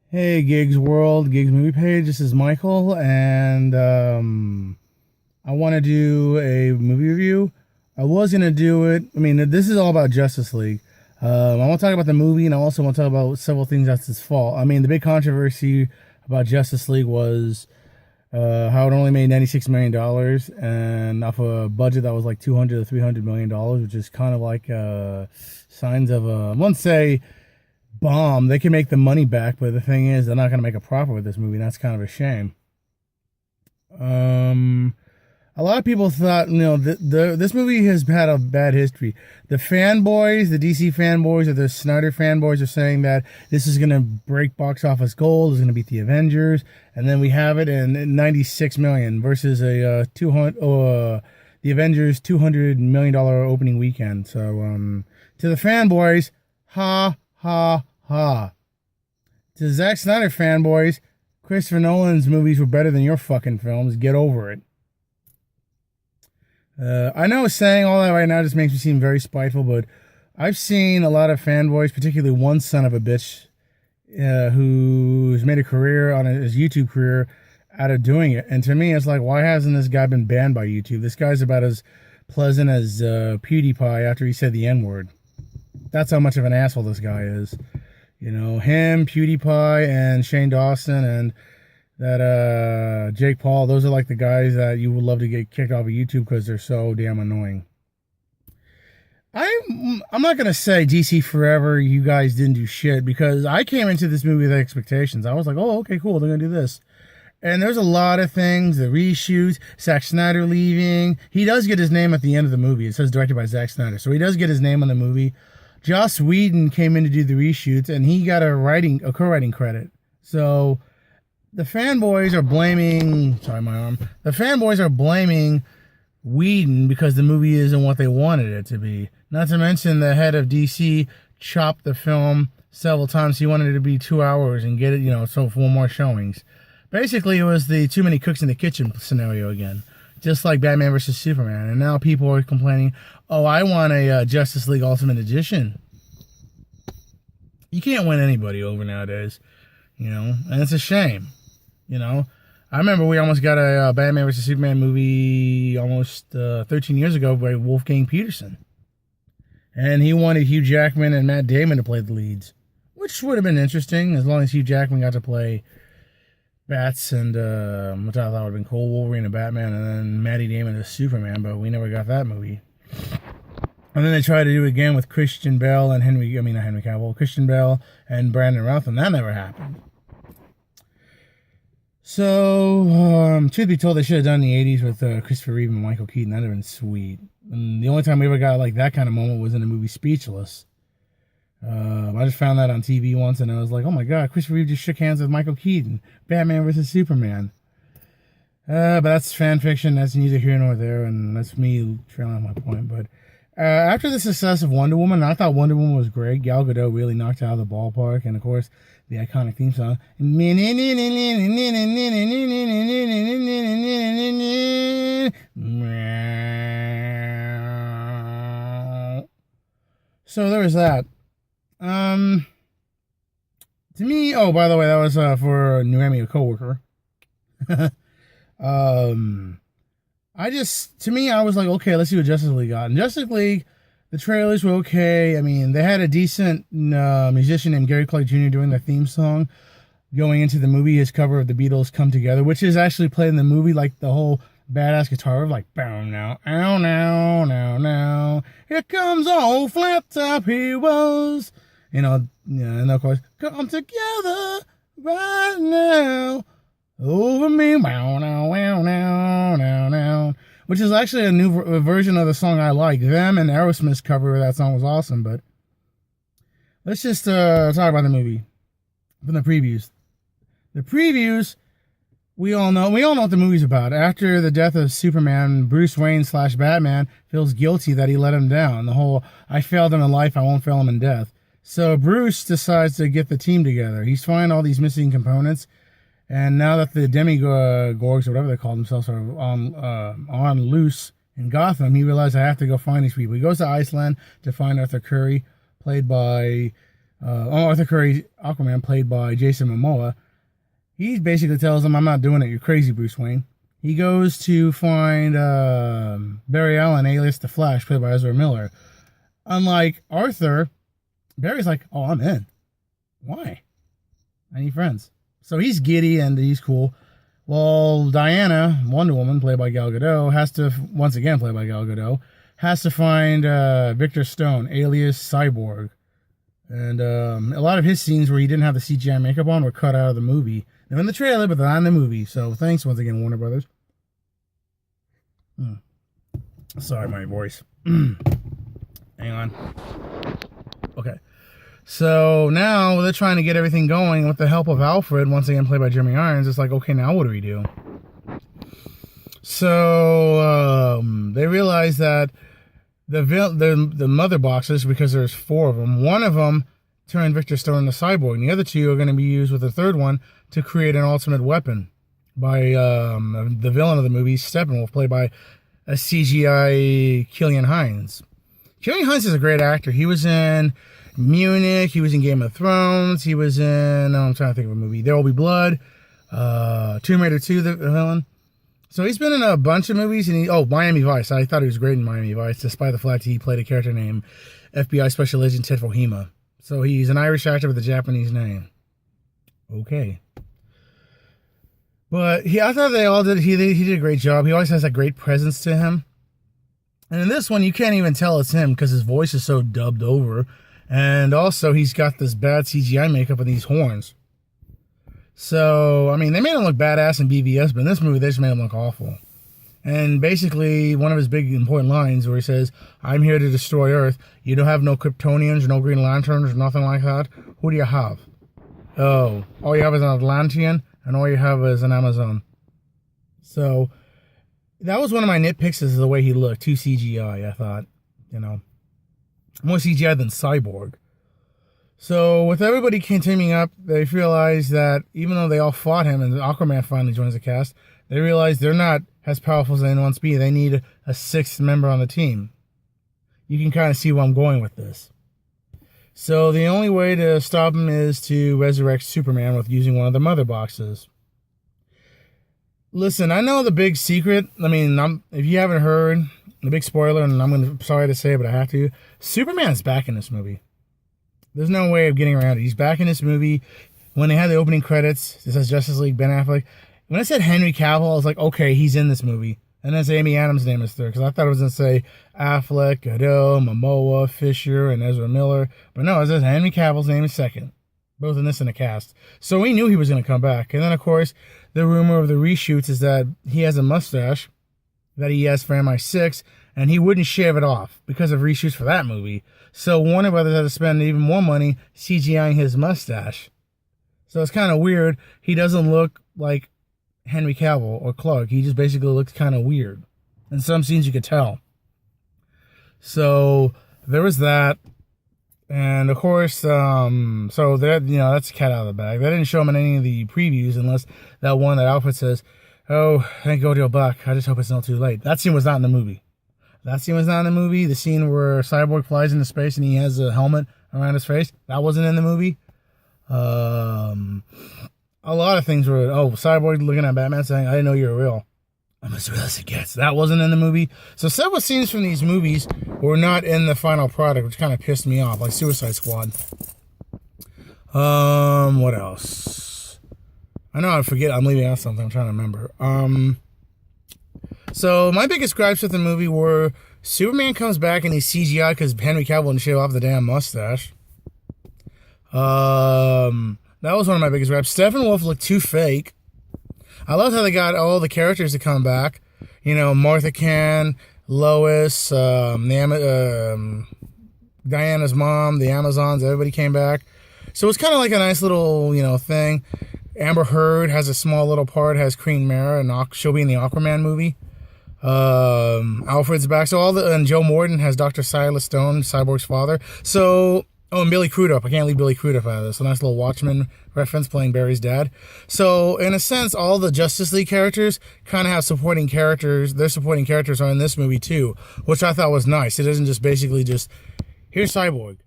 Hey, Gigs World, Gigs Movie Page. This is Michael, and I want to do a movie review. I was gonna do it. I mean, this is all about Justice League. I want to talk about the movie, and I also want to talk about several things that's its fault. I mean, the big controversy about Justice League was how it only made $96 million, and off a budget that was like 200 to 300 million dollars, which is kind of like signs of I won't say bomb. They can make the money back, but the thing is, they're not going to make a profit with this movie. And that's kind of a shame. A lot of people thought, this movie has had a bad history. The fanboys, the DC fanboys, or the Snyder fanboys are saying that this is going to break box office gold. It's going to beat the Avengers, and then we have it in 96 million versus a 200. The Avengers $200 million opening weekend. So, to the fanboys, ha ha ha. To Zack Snyder fanboys, Christopher Nolan's movies were better than your fucking films. Get over it. I know saying all that right now just makes me seem very spiteful, but I've seen a lot of fanboys, particularly one son of a bitch, who's made a career on his YouTube career out of doing it. And to me, it's like, why hasn't this guy been banned by YouTube? This guy's about as pleasant as PewDiePie after he said the N-word. That's how much of an asshole this guy is. You know, him, PewDiePie, and Shane Dawson, and that Jake Paul, those are like the guys that you would love to get kicked off of YouTube because they're so damn annoying. I'm not gonna say DC Forever, you guys didn't do shit, because I came into this movie with expectations. I was like, oh, okay, cool, they're gonna do this. And there's a lot of things, the reshoots, Zack Snyder leaving. He does get his name at the end of the movie. It says directed by Zack Snyder, so he does get his name on the movie. Joss Whedon came in to do the reshoots, and he got a co-writing credit. So the fanboys are blaming. Sorry, my arm. The fanboys are blaming Whedon because the movie isn't what they wanted it to be. Not to mention the head of DC chopped the film several times. He wanted it to be 2 hours and get it, so for more showings. Basically, it was the too many cooks in the kitchen scenario again. Just like Batman vs. Superman. And now people are complaining, oh, I want a Justice League Ultimate Edition. You can't win anybody over nowadays, and it's a shame, I remember we almost got a Batman vs. Superman movie almost 13 years ago by Wolfgang Peterson. And he wanted Hugh Jackman and Matt Damon to play the leads, which would have been interesting as long as Hugh Jackman got to play Bats and which I thought would have been cool, Wolverine and Batman, and then Matty Damon as Superman, but we never got that movie. And then they tried to do it again with Christian Bale and Christian Bale and Brandon Routh, and that never happened. So, truth be told, they should have done the 80s with Christopher Reeve and Michael Keaton. That would have been sweet. And the only time we ever got like that kind of moment was in the movie Speechless. I just found that on TV once, and I was like, oh my god, Christopher Reeve just shook hands with Michael Keaton. Batman vs. Superman. But that's fan fiction. That's neither here nor there, and that's me trailing my point. But after the success of Wonder Woman, I thought Wonder Woman was great. Gal Gadot really knocked it out of the ballpark, and of course, the iconic theme song. So there was that. To me, oh, by the way, that was for Noemi, a coworker. I was like, okay, let's see what Justice League got. And Justice League, the trailers were okay. I mean, they had a decent musician named Gary Clark Jr. doing the theme song. Going into the movie, his cover of the Beatles' Come Together, which is actually played in the movie, like the whole badass guitar of like, bow now, ow now, now, now. Here comes old flat top heroes. And of course, come together right now. Over me, wow, now, wow, now, now, now. Which is actually a new version of the song I like. Them and Aerosmith's cover of that song was awesome, but let's just talk about the movie from the previews. The previews, we all know what the movie's about. After the death of Superman, Bruce Wayne / Batman feels guilty that he let him down. The whole, I failed him in life, I won't fail him in death. So Bruce decides to get the team together. He's finding all these missing components. And now that the Demigorgs, or whatever they call themselves, are on loose in Gotham, he realized I have to go find these people. He goes to Iceland to find Arthur Curry, played by Arthur Curry, Aquaman, played by Jason Momoa, he basically tells him, I'm not doing it, you're crazy, Bruce Wayne. He goes to find Barry Allen, alias The Flash, played by Ezra Miller. Unlike Arthur, Barry's like, oh, I'm in. Why? I need friends. So he's giddy and he's cool. Well, Diana, Wonder Woman, played by Gal Gadot, has to, once again played by Gal Gadot, has to find Victor Stone, alias Cyborg. And a lot of his scenes where he didn't have the CGI makeup on were cut out of the movie. They're in the trailer, but they're not in the movie. So thanks once again, Warner Brothers. Sorry, my voice. Hang on. Okay. So now they're trying to get everything going with the help of Alfred, once again played by Jeremy Irons. It's like, okay, now what do we do? So they realize that the mother boxes, because there's 4 of them, one of them turned Victor Stone into Cyborg, and the other 2 are going to be used with the third one to create an ultimate weapon by the villain of the movie, Steppenwolf, played by a CGI Killian Hines. Killian Hines is a great actor. He was in Munich, he was in Game of Thrones, he was in, I'm trying to think of a movie, There Will Be Blood, Tomb Raider 2, the villain. So he's been in a bunch of movies, and Miami Vice. I thought he was great in Miami Vice, despite the fact he played a character named FBI Special Agent Ted Fohima. So he's an Irish actor with a Japanese name. Okay. But I thought he did a great job. He always has a great presence to him. And in this one, you can't even tell it's him because his voice is so dubbed over. And also, he's got this bad CGI makeup and these horns. So, I mean, they made him look badass in BVS, but in this movie, they just made him look awful. And basically, one of his big important lines where he says, I'm here to destroy Earth. You don't have no Kryptonians, no Green Lanterns, nothing like that. Who do you have? Oh, all you have is an Atlantean, and all you have is an Amazon. So, that was one of my nitpicks, is the way he looked. Too CGI, I thought. More CGI than Cyborg. So, with everybody teaming up, they realize that even though they all fought him, and Aquaman finally joins the cast, they realize they're not as powerful as anyone wants to be. They need a 6th member on the team. You can kind of see where I'm going with this. So, the only way to stop him is to resurrect Superman with using one of the mother boxes. Listen, I know the big secret. I mean, if you haven't heard, the big spoiler, and I'm sorry to say it, but I have to. Superman's back in this movie. There's no way of getting around it. He's back in this movie. When they had the opening credits, it says Justice League, Ben Affleck. When I said Henry Cavill, I was like, okay, he's in this movie. And then Amy Adams' name is third, because I thought it was going to say Affleck, Gadot, Momoa, Fisher, and Ezra Miller. But no, it says Henry Cavill's name is second. Both in this and the cast. So we knew he was going to come back. And then, of course, the rumor of the reshoots is that he has a mustache that he has for MI6, and he wouldn't shave it off because of reshoots for that movie. So Warner Brothers had to spend even more money CGIing his mustache. So it's kind of weird. He doesn't look like Henry Cavill or Clark. He just basically looks kind of weird. In some scenes you could tell. So there was that. And of course, so that, that's a cat out of the bag. They didn't show him in any of the previews unless that one that Alfred says, oh, thank God you're back. I just hope it's not too late. That scene was not in the movie. The scene where Cyborg flies into space and he has a helmet around his face, that wasn't in the movie. A lot of things were, Cyborg looking at Batman saying, I didn't know you were real. I'm as real as it gets. That wasn't in the movie. So several scenes from these movies were not in the final product, which kind of pissed me off, like Suicide Squad. What else? I know I forget. I'm leaving out something. I'm trying to remember. So my biggest gripes with the movie were Superman comes back and he's CGI because Henry Cavill didn't shave off the damn mustache. That was one of my biggest gripes. Steppenwolf looked too fake. I loved how they got all the characters to come back. Martha Kent, Lois, Diana's mom, the Amazons, everybody came back. So it's kind of like a nice little, thing. Amber Heard has a small little part, has Queen Mara, and she'll be in the Aquaman movie. Alfred's back. So and Joe Morton has Dr. Silas Stone, Cyborg's father. So, and Billy Crudup. I can't leave Billy Crudup out of this. A nice little Watchmen reference, playing Barry's dad. So, in a sense, all the Justice League characters kind of have supporting characters. Their supporting characters are in this movie too, which I thought was nice. It isn't just basically here's Cyborg,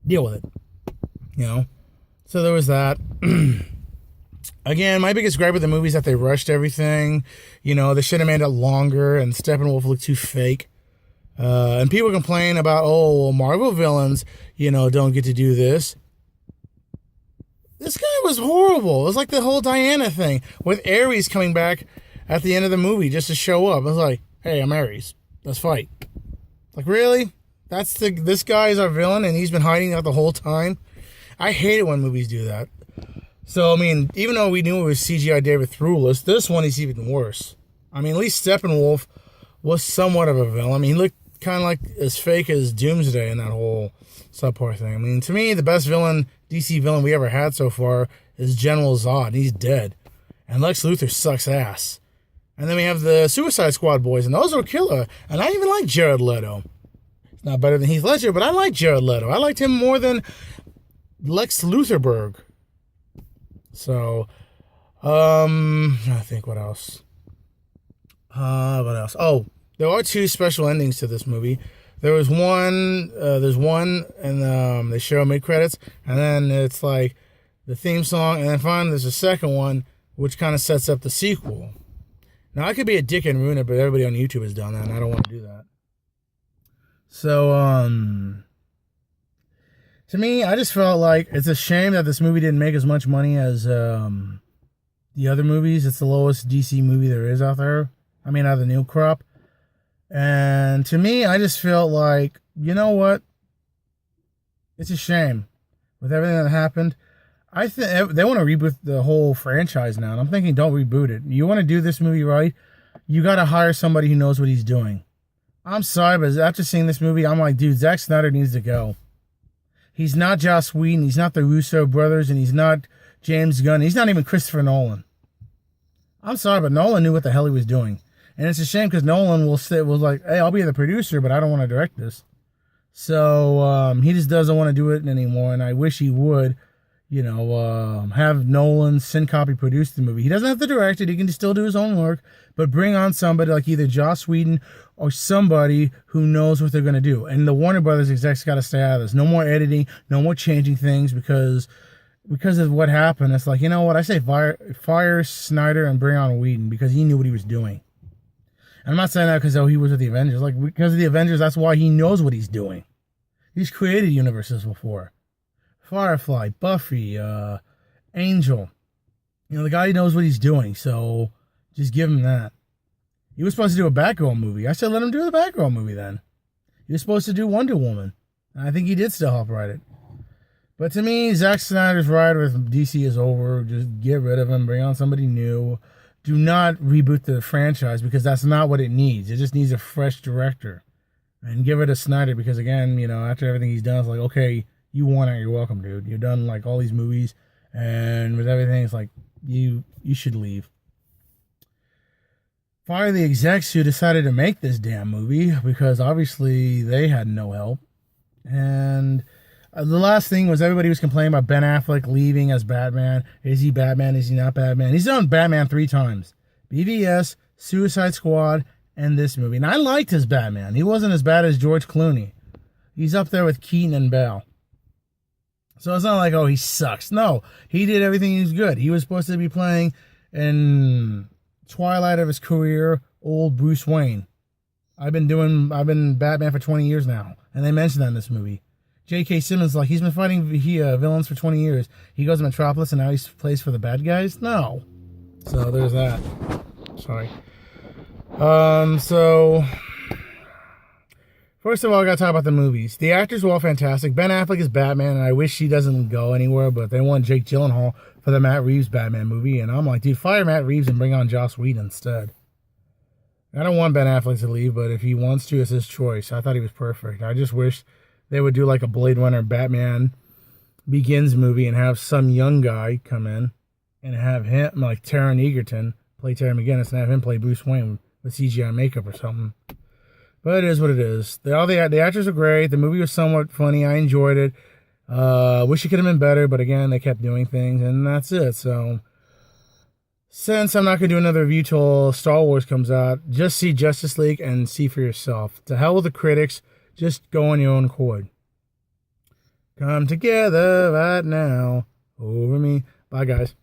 deal with it. You know? So there was that. Again, my biggest gripe with the movie is that they rushed everything. You know, they should have made it longer, and Steppenwolf looked too fake. And people complain about, oh, well, Marvel villains, you know, don't get to do this. This guy was horrible. It was like the whole Diana thing with Ares coming back at the end of the movie just to show up. I was like, hey, I'm Ares. Let's fight. Like, really? This guy is our villain and he's been hiding out the whole time? I hate it when movies do that. So, I mean, even though we knew it was CGI David Thewlis, this one is even worse. I mean, at least Steppenwolf was somewhat of a villain. I mean, he looked kind of like as fake as Doomsday in that whole subpart thing. I mean, to me, the best DC villain we ever had so far is General Zod. He's dead. And Lex Luthor sucks ass. And then we have the Suicide Squad boys, and those are killer. And I even like Jared Leto. He's not better than Heath Ledger, but I like Jared Leto. I liked him more than Lex Luthorberg. So, I think what else? What else? Oh, there are two special endings to this movie. There's one, and they show mid-credits, and then it's like the theme song, and then finally there's a second one, which kind of sets up the sequel. Now, I could be a dick and ruin it, but everybody on YouTube has done that, and I don't want to do that. So, to me, I just felt like it's a shame that this movie didn't make as much money as the other movies. It's the lowest DC movie there is out there. I mean, out of the new crop. And to me, I just felt like, you know what? It's a shame with everything that happened. I think they want to reboot the whole franchise now. And I'm thinking, don't reboot it. You want to do this movie right? You got to hire somebody who knows what he's doing. I'm sorry, but after seeing this movie, I'm like, dude, Zack Snyder needs to go. He's not Joss Whedon. He's not the Russo brothers. And he's not James Gunn. He's not even Christopher Nolan. I'm sorry, but Nolan knew what the hell he was doing. And it's a shame because Nolan was like, hey, I'll be the producer, but I don't want to direct this. So he just doesn't want to do it anymore. And I wish he would, have Nolan Syncopy produce the movie. He doesn't have to direct it. He can still do his own work, but bring on somebody like either Joss Whedon or somebody who knows what they're going to do. And the Warner Brothers execs got to stay out of this. No more editing, no more changing things because of what happened. It's like, you know what? I say fire Snyder and bring on Whedon because he knew what he was doing. And I'm not saying that because he was with the Avengers. Like, because of the Avengers, that's why he knows what he's doing. He's created universes before. Firefly, Buffy, Angel. The guy knows what he's doing, so just give him that. He was supposed to do a Batgirl movie. I said let him do the Batgirl movie then. He was supposed to do Wonder Woman. And I think he did still help write it. But to me, Zack Snyder's ride with DC is over. Just get rid of him. Bring on somebody new. Do not reboot the franchise because that's not what it needs. It just needs a fresh director. And give it to Snyder because, again, after everything he's done, it's like, okay, you won it. You're welcome, dude. You've done, like, all these movies. And with everything, it's like, you should leave. Fire the execs who decided to make this damn movie because, obviously, they had no help. And the last thing was everybody was complaining about Ben Affleck leaving as Batman. Is he Batman? Is he not Batman? He's done Batman 3 times. BVS, Suicide Squad, and this movie. And I liked his Batman. He wasn't as bad as George Clooney. He's up there with Keaton and Bale. So it's not like, oh, he sucks. No, he did everything he was good. He was supposed to be playing in twilight of his career, old Bruce Wayne. I've been Batman for 20 years now. And they mentioned that in this movie. J.K. Simmons, like, he's been fighting villains for 20 years. He goes to Metropolis and now he plays for the bad guys? No. So there's that. Sorry. So first of all, I gotta talk about the movies. The actors were all fantastic. Ben Affleck is Batman, and I wish he doesn't go anywhere, but they want Jake Gyllenhaal for the Matt Reeves Batman movie, and I'm like, dude, fire Matt Reeves and bring on Joss Whedon instead. I don't want Ben Affleck to leave, but if he wants to, it's his choice. I thought he was perfect. I just wish they would do like a Blade Runner Batman Begins movie and have some young guy come in and have him, like Taron Egerton, play Terry McGinnis and have him play Bruce Wayne with CGI makeup or something. But it is what it is. The actors are great. The movie was somewhat funny. I enjoyed it. Wish it could have been better, but again, they kept doing things, and that's it. So, since I'm not going to do another review till Star Wars comes out, just see Justice League and see for yourself. To hell with the critics. Just go on your own accord. come together right now over me. Bye, guys.